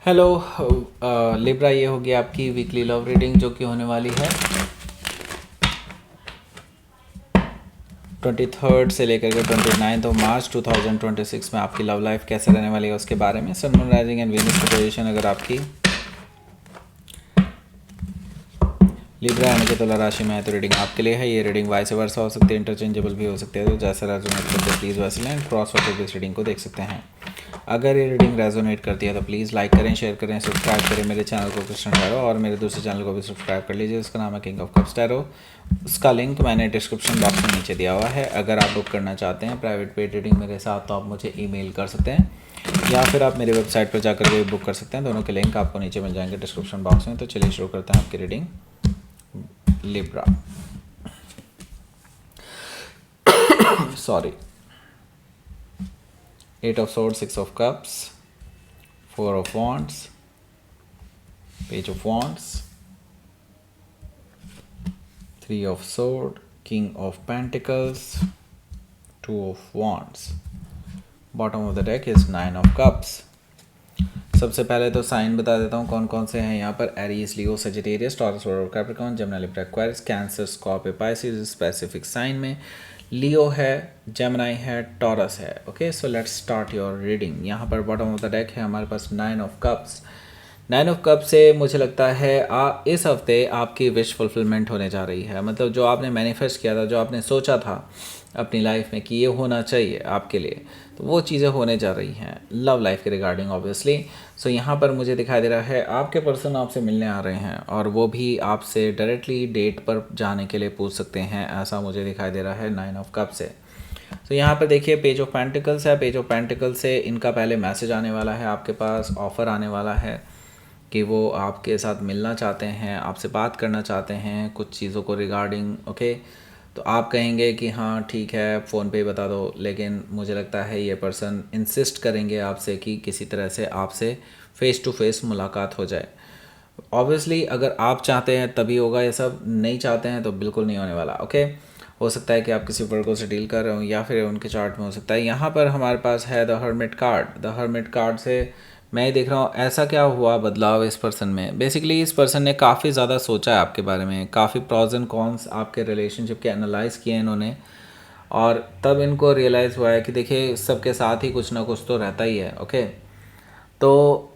Hello Libra, ये होगी आपकी वीकली लव रीडिंग जो कि होने वाली है 23 से लेकर के 29 ऑफ मार्च 2026 में। आपकी लव लाइफ कैसे रहने वाली है उसके बारे में। सन, मून, राइजिंग एंड वीनस की पोजीशन अगर आपकी लिब्रा यानी कि तुला राशि में है तो रीडिंग आपके लिए है। ये रीडिंग वाइस वर्सा हो सकती है, इंटरचेंजेबल भी हो सकते हैं। तो जैसा रेजोनेट करते हैं प्लीज़ वैसे लें, क्रॉस वर्ड इस रीडिंग को देख सकते हैं। अगर ये रीडिंग रेजोनेट करती है तो प्लीज़ लाइक करें, शेयर करें, सब्सक्राइब करें मेरे चैनल को कृष्ण टैरो, और मेरे दूसरे चैनल को भी सब्सक्राइब कर लीजिए, उसका नाम है किंग ऑफ कप्स टैरो। उसका लिंक मैंने डिस्क्रिप्शन बॉक्स में नीचे दिया हुआ है। अगर आप बुक करना चाहते हैं प्राइवेट पेड रीडिंग मेरे साथ तो आप मुझे ईमेल कर सकते हैं, या फिर आप मेरी वेबसाइट पर जाकर के बुक कर सकते हैं। दोनों के लिंक आपको नीचे मिल जाएंगे डिस्क्रिप्शन बॉक्स में। तो चलिए शुरू करते हैं आपकी reading Libra. Sorry, 8 of swords, 6 of cups, 4 of wands, page of wands, 3 of sword, king of pentacles, 2 of wands. Bottom of the deck is 9 of cups. सबसे पहले तो साइन बता देता हूँ कौन कौन से हैं यहाँ पर। Aries, Leo, Sagittarius, Taurus, Virgo, Capricorn, Gemini, Libra, Aquarius, Cancer, Scorpio, Pisces. Specific sign में लियो है, जेमिनी है, टॉरस है। Okay, so let's start your reading. यहाँ पर बॉटम ऑफ द डेक है हमारे पास 9 ऑफ कप्स। 9 ऑफ कप से मुझे लगता है इस हफ्ते आपकी विश फुलफिलमेंट होने जा रही है। मतलब जो आपने मैनिफेस्ट किया था, जो आपने सोचा था अपनी लाइफ में कि ये होना चाहिए आपके लिए, तो वो चीज़ें होने जा रही हैं लव लाइफ के रिगार्डिंग ऑब्वियसली। सो यहाँ पर मुझे दिखाई दे रहा है आपके पर्सन आपसे मिलने आ रहे हैं, और वो भी आपसे डायरेक्टली डेट पर जाने के लिए पूछ सकते हैं, ऐसा मुझे दिखाई दे रहा है 9 ऑफ कप से। तो यहाँ पर देखिए पेज ऑफ पेंटिकल्स है। पेज ऑफ पेंटिकल्स से इनका पहले मैसेज आने वाला है, आपके पास ऑफ़र आने वाला है कि वो आपके साथ मिलना चाहते हैं, आपसे बात करना चाहते हैं कुछ चीज़ों को रिगार्डिंग। ओके, तो आप कहेंगे कि हाँ ठीक है फ़ोन पे ही बता दो, लेकिन मुझे लगता है ये पर्सन इंसिस्ट करेंगे आपसे कि किसी तरह से आपसे फ़ेस टू फेस मुलाकात हो जाए। ऑब्वियसली अगर आप चाहते हैं तभी होगा ये सब, नहीं चाहते हैं तो बिल्कुल नहीं होने वाला। ओके, हो सकता है कि आप किसी वर्गों से डील कर रहे हो, या फिर उनके चार्ट में हो सकता है। यहाँ पर हमारे पास है the hermit card. The hermit card से मैं ये देख रहा हूँ ऐसा क्या हुआ बदलाव इस पर्सन में। बेसिकली इस पर्सन ने काफ़ी ज़्यादा सोचा है आपके बारे में, काफ़ी प्रॉज एंड कॉन्स आपके रिलेशनशिप के एनालाइज़ किए इन्होंने, और तब इनको रियलाइज़ हुआ है कि देखिए सबके साथ ही कुछ ना कुछ तो रहता ही है। ओके, तो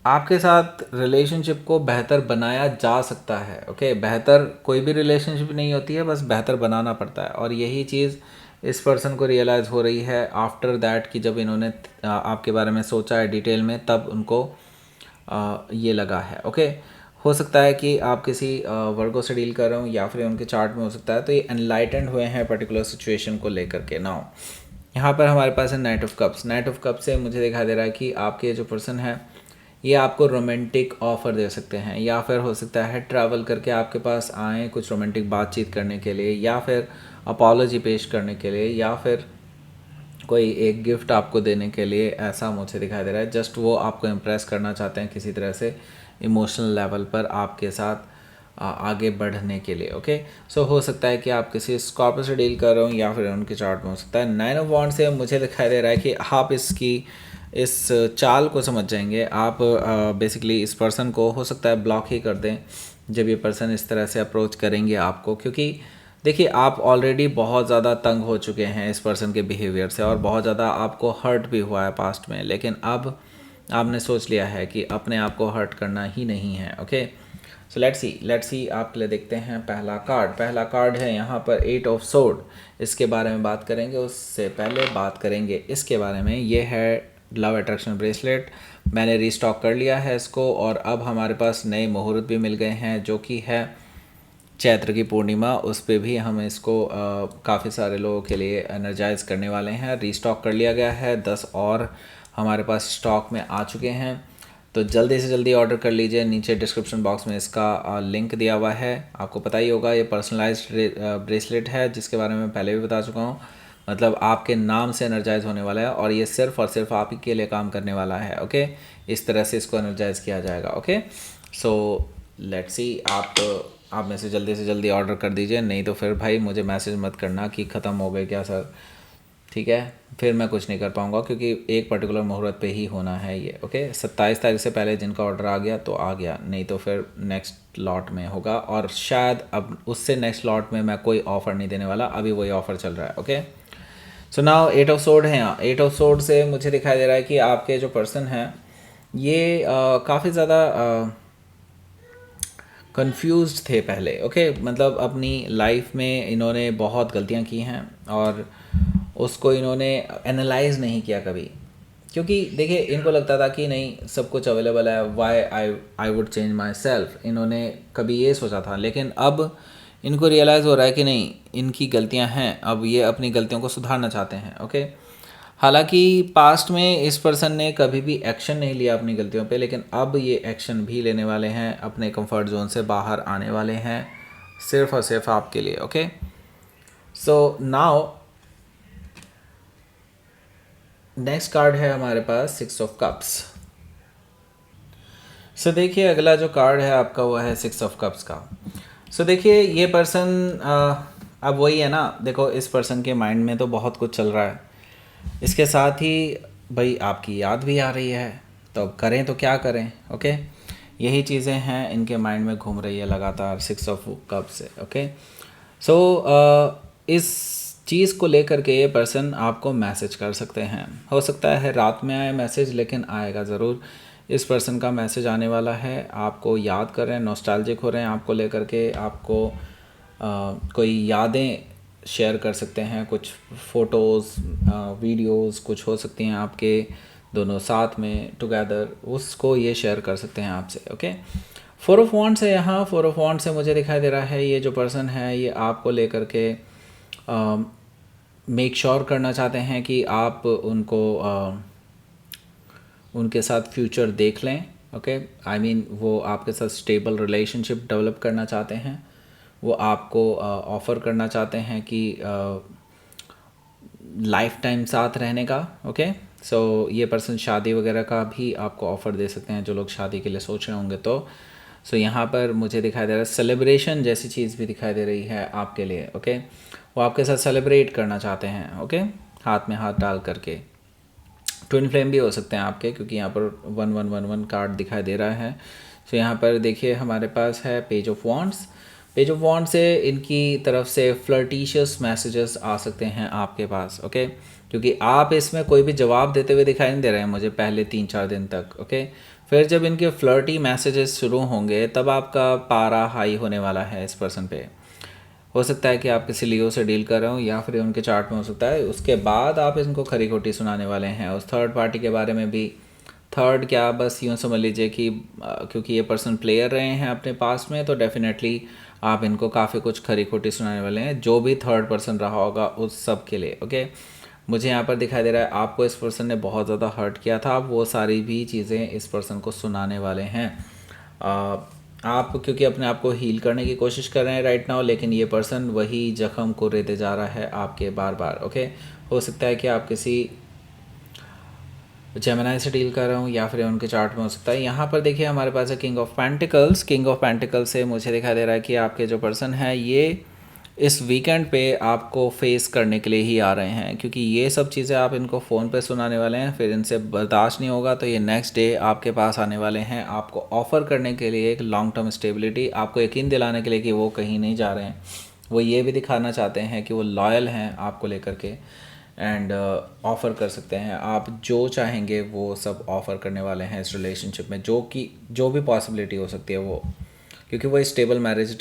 आपके साथ रिलेशनशिप को बेहतर बनाया जा सकता है। ओके, बेहतर कोई भी रिलेशनशिप नहीं होती है, बस बेहतर बनाना पड़ता है, और यही चीज़ इस पर्सन को रियलाइज़ हो रही है आफ्टर दैट कि जब इन्होंने आपके बारे में सोचा है डिटेल में, तब उनको ये लगा है। ओके, हो सकता है कि आप किसी वर्गों से डील कर रहे हो, या फिर उनके चार्ट में हो सकता है। तो ये एनलाइटेंड हुए हैं पर्टिकुलर सिचुएशन को लेकर के। नाउ यहाँ पर हमारे पास है night of cups. Night of cup से मुझे दिखाई दे रहा है कि आपके जो पर्सन है ये आपको रोमांटिक ऑफ़र दे सकते हैं, या फिर हो सकता है ट्रैवल करके आपके पास आएँ कुछ रोमांटिक बातचीत करने के लिए, या फिर अपॉलॉजी पेश करने के लिए, या फिर कोई एक गिफ्ट आपको देने के लिए। ऐसा मुझे दिखाई दे रहा है जस्ट वो आपको इम्प्रेस करना चाहते हैं किसी तरह से इमोशनल लेवल पर आपके साथ आगे बढ़ने के लिए। ओके, सो हो सकता है कि आप किसी स्कॉर्पियो से डील कर रहे हो, या फिर उनके चार्ट में हो सकता है। 9 ऑफ वॉन्ड से मुझे दिखाई दे रहा है कि आप इस चाल को समझ जाएंगे। आप बेसिकली इस पर्सन को हो सकता है ब्लॉक ही कर दें जब ये पर्सन इस तरह से अप्रोच करेंगे आपको, क्योंकि देखिए आप ऑलरेडी बहुत ज़्यादा तंग हो चुके हैं इस पर्सन के बिहेवियर से, और बहुत ज़्यादा आपको हर्ट भी हुआ है पास्ट में, लेकिन अब आपने सोच लिया है कि अपने आप को हर्ट करना ही नहीं है। ओके, सो लेट्स सी आपके लिए देखते हैं पहला कार्ड है यहाँ पर 8 ऑफ सोर्ड। इसके बारे में बात करेंगे, उससे पहले बात करेंगे इसके बारे में। ये है लव अट्रैक्शन ब्रेसलेट। मैंने रीस्टॉक कर लिया है इसको, और अब हमारे पास नए मुहूर्त भी मिल गए हैं जो कि है चैत्र की पूर्णिमा। उस पर भी हम इसको काफ़ी सारे लोगों के लिए एनर्जाइज करने वाले हैं। रीस्टॉक कर लिया गया है, 10 और हमारे पास स्टॉक में आ चुके हैं, तो जल्दी से जल्दी ऑर्डर कर लीजिए। नीचे डिस्क्रिप्शन बॉक्स में इसका लिंक दिया हुआ है। आपको पता ही होगा ये पर्सनलाइज्ड ब्रेसलेट है, जिसके बारे में पहले भी बता चुका हूँ। मतलब आपके नाम से एनर्जाइज होने वाला है, और ये सिर्फ और सिर्फ आप ही के लिए काम करने वाला है। ओके, इस तरह से इसको एनर्जाइज किया जाएगा। ओके, सो लेट्स सी आप में से जल्दी ऑर्डर कर दीजिए, नहीं तो फिर भाई मुझे मैसेज मत करना कि ख़त्म हो गए क्या सर। ठीक है, फिर मैं कुछ नहीं कर पाऊँगा क्योंकि एक पर्टिकुलर मुहूर्त पे ही होना है ये। ओके, 27 तारीख से पहले जिनका ऑर्डर आ गया तो आ गया, नहीं तो फिर नेक्स्ट लॉट में होगा। और शायद अब उससे नेक्स्ट लॉट में मैं कोई ऑफ़र नहीं देने वाला, अभी वही ऑफ़र चल रहा है। Okay, so now 8 of sword है यहाँ। 8 ऑफ सोर्ड से मुझे दिखाई दे रहा है कि आपके जो पर्सन हैं ये काफ़ी ज़्यादा कंफ्यूज्ड थे पहले। ओके, मतलब अपनी लाइफ में इन्होंने बहुत गलतियाँ की हैं और उसको इन्होंने एनालाइज नहीं किया कभी, क्योंकि देखिए इनको लगता था कि नहीं सब कुछ अवेलेबल है, why I would change myself, इन्होंने कभी ये सोचा था। लेकिन अब इनको रियलाइज़ हो रहा है कि नहीं, इनकी गलतियां हैं, अब ये अपनी गलतियों को सुधारना चाहते हैं। ओके, हालांकि पास्ट में इस पर्सन ने कभी भी एक्शन नहीं लिया अपनी गलतियों पे, लेकिन अब ये एक्शन भी लेने वाले हैं, अपने कंफर्ट जोन से बाहर आने वाले हैं सिर्फ और सिर्फ आपके लिए। Okay, so now next card है हमारे पास 6 ऑफ कप्स। सो देखिए अगला जो कार्ड है आपका वो है 6 ऑफ कप्स का। सो देखिए ये पर्सन अब वही है ना, देखो इस पर्सन के माइंड में तो बहुत कुछ चल रहा है, इसके साथ ही भाई आपकी याद भी आ रही है, तो अब करें तो क्या करें। ओके, यही चीज़ें हैं इनके माइंड में घूम रही है लगातार 6 ऑफ कप्स से। ओके, सो इस चीज़ को लेकर के ये पर्सन आपको मैसेज कर सकते हैं, हो सकता है रात में आए मैसेज, लेकिन आएगा ज़रूर। इस पर्सन का मैसेज आने वाला है, आपको याद कर रहे हैं, नॉस्टैल्जिक हो रहे हैं आपको लेकर के, आपको कोई यादें शेयर कर सकते हैं, कुछ फ़ोटोज़ वीडियोज़ कुछ हो सकती हैं आपके दोनों साथ में टुगेदर, उसको ये शेयर कर सकते हैं आपसे। ओके, 4 ऑफ वॉन्ड्स है यहाँ। 4 ऑफ वॉन्ड्स से मुझे दिखाई दे रहा है ये जो पर्सन है ये आपको लेकर के मेक श्योर करना चाहते हैं कि आप उनको उनके साथ फ्यूचर देख लें। ओके, आई मीन वो आपके साथ स्टेबल रिलेशनशिप डेवलप करना चाहते हैं, वो आपको ऑफ़र करना चाहते हैं कि लाइफ टाइम साथ रहने का। ओके, सो ये पर्सन शादी वगैरह का भी आपको ऑफ़र दे सकते हैं, जो लोग शादी के लिए सोच रहे होंगे तो। सो यहाँ पर मुझे दिखाई दे रहा है सेलिब्रेशन जैसी चीज़ भी दिखाई दे रही है आपके लिए। ओके, वो आपके साथ सेलिब्रेट करना चाहते हैं। ओके, हाथ में हाथ डाल करके। ट्विन फ्लेम भी हो सकते हैं आपके, क्योंकि यहाँ पर 1111 कार्ड दिखाई दे रहा है। सो यहाँ पर देखिए हमारे पास है page of wands. Page of wand से इनकी तरफ से फ्लर्टिशियस मैसेजेस आ सकते हैं आपके पास। ओके, क्योंकि आप इसमें कोई भी जवाब देते हुए दिखाई नहीं दे रहे हैं मुझे पहले 3-4 दिन तक। ओके, फिर जब इनके फ्लर्टी मैसेजेस शुरू होंगे तब आपका पारा हाई होने वाला है इस पर्सन पे। हो सकता है कि आप किसी लियो से डील कर रहे हो या फिर उनके चार्ट में हो सकता है, उसके बाद आप इनको खरी खोटी सुनाने वाले हैं उस थर्ड पार्टी के बारे में भी। थर्ड क्या, बस यूँ समझ लीजिए कि क्योंकि ये पर्सन प्लेयर रहे हैं अपने पास में, तो डेफिनेटली आप इनको काफ़ी कुछ खरी खोटी सुनाने वाले हैं, जो भी थर्ड पर्सन रहा होगा उस सब के लिए। ओके, मुझे यहाँ पर दिखाई दे रहा है आपको इस पर्सन ने बहुत ज़्यादा हर्ट किया था, आप वो सारी भी चीज़ें इस पर्सन को सुनाने वाले हैं। आप क्योंकि अपने आप को हील करने की कोशिश कर रहे हैं राइट नाउ, लेकिन ये पर्सन वही जख्म को रेते जा रहा है आपके बार बार। ओके, हो सकता है कि आप किसी जेमिनी से डील कर रहा हूँ या फिर उनके चार्ट में हो सकता है। यहाँ पर देखिए हमारे पास है king of pentacles. King of pentacles से मुझे दिखाई दे रहा है कि आपके जो पर्सन है ये इस वीकेंड पे आपको फेस करने के लिए ही आ रहे हैं, क्योंकि ये सब चीज़ें आप इनको फ़ोन पे सुनाने वाले हैं, फिर इनसे बर्दाश्त नहीं होगा तो ये नेक्स्ट डे आपके पास आने वाले हैं आपको ऑफ़र करने के लिए एक लॉन्ग टर्म स्टेबिलिटी, आपको यकीन दिलाने के लिए कि वो कहीं नहीं जा रहे हैं। वो ये भी दिखाना चाहते हैं कि वो लॉयल हैं आपको लेकर के, एंड ऑफ़र कर सकते हैं, आप जो चाहेंगे वो सब ऑफ़र करने वाले हैं इस रिलेशनशिप में, जो भी पॉसिबिलिटी हो सकती है वो, क्योंकि वो stable marriage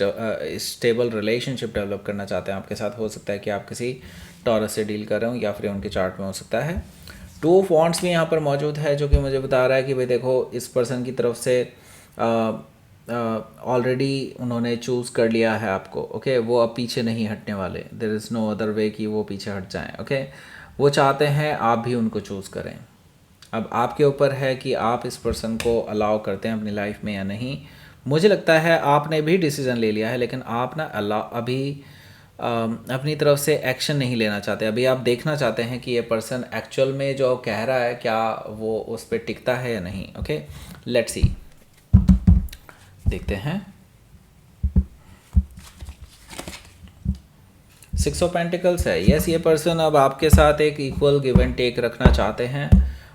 stable relationship develop करना चाहते हैं आपके साथ। हो सकता है कि आप किसी टॉरस से डील कर रहे हो या फिर उनके चार्ट में हो सकता है। 2 ऑफ वॉन्ड्स भी यहाँ पर मौजूद है, जो कि मुझे बता रहा है कि भाई देखो इस पर्सन की तरफ से ऑलरेडी उन्होंने चूज़ कर लिया है आपको। ओके, वो अब पीछे नहीं हटने वाले, there is no other way कि वो पीछे हट जाएं। ओके, वो चाहते हैं आप भी उनको चूज़ करें। अब आपके ऊपर है कि आप इस पर्सन को अलाउ करते हैं अपनी लाइफ में या नहीं। मुझे लगता है आपने भी डिसीज़न ले लिया है, लेकिन आप ना अभी अपनी तरफ से एक्शन नहीं लेना चाहते। अभी आप देखना चाहते हैं कि ये पर्सन एक्चुअल में जो कह रहा है क्या वो उस पर टिकता है या नहीं। ओके, लेट्स सी, देखते हैं। सिक्स ऑफ पेंटिकल्स है। यस, ये पर्सन अब आपके साथ एक इक्वल गिव एंड टेक रखना चाहते हैं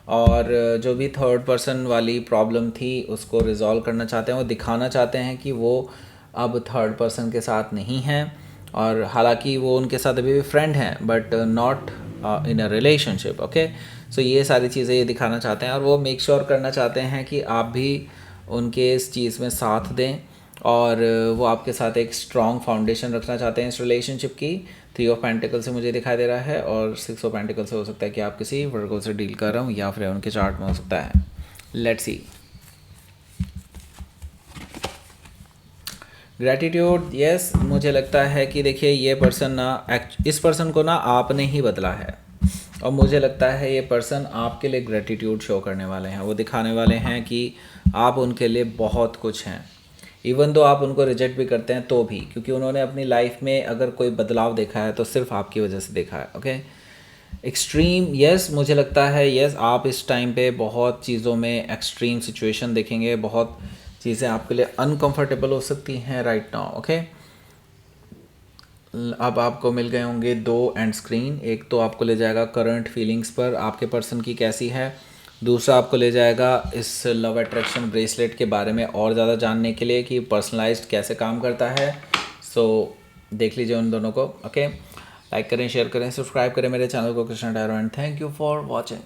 और जो भी थर्ड पर्सन वाली प्रॉब्लम थी उसको रिजॉल्व करना चाहते हैं। वो दिखाना चाहते हैं कि वो अब थर्ड पर्सन के साथ नहीं हैं, और हालांकि वो उनके साथ अभी भी फ्रेंड हैं but not in a relationship. Okay, so ये सारी चीज़ें ये दिखाना चाहते हैं और वो मेक श्योर करना चाहते हैं कि आप भी उनके इस चीज़ में साथ दें, और वो आपके साथ एक स्ट्रॉन्ग फाउंडेशन रखना चाहते हैं इस रिलेशनशिप की। थ्री ऑफ पेंटिकल से मुझे दिखाई दे रहा है, और सिक्स ऑफ पेंटिकल से हो सकता है कि आप किसी वर्गो से डील कर रहे हो या फिर उनके चार्ट में हो सकता है। Let's see. ग्रैटिट्यूड, यस, मुझे लगता है कि देखिए ये पर्सन ना, इस पर्सन को ना आपने ही बदला है, और मुझे लगता है ये पर्सन आपके लिए ग्रैटिट्यूड शो करने वाले हैं। वो दिखाने वाले हैं कि आप उनके लिए बहुत कुछ हैं, इवन दो आप उनको रिजेक्ट भी करते हैं तो भी, क्योंकि उन्होंने अपनी लाइफ में अगर कोई बदलाव देखा है तो सिर्फ आपकी वजह से देखा है। ओके, एक्सट्रीम, यस, मुझे लगता है यस आप इस टाइम पे बहुत चीज़ों में एक्सट्रीम सिचुएशन देखेंगे, बहुत चीज़ें आपके लिए अनकंफर्टेबल हो सकती हैं राइट नाउ। ओके, अब आपको मिल गए होंगे दो एंड स्क्रीन। एक तो आपको ले जाएगा करंट फीलिंग्स पर आपके पर्सन की कैसी है, दूसरा आपको ले जाएगा इस लव अट्रैक्शन ब्रेसलेट के बारे में और ज़्यादा जानने के लिए कि पर्सनलाइज्ड कैसे काम करता है। सो देख लीजिए उन दोनों को। ओके, लाइक करें, शेयर करें, सब्सक्राइब करें मेरे चैनल को Krishna tarot, and thank you for watching.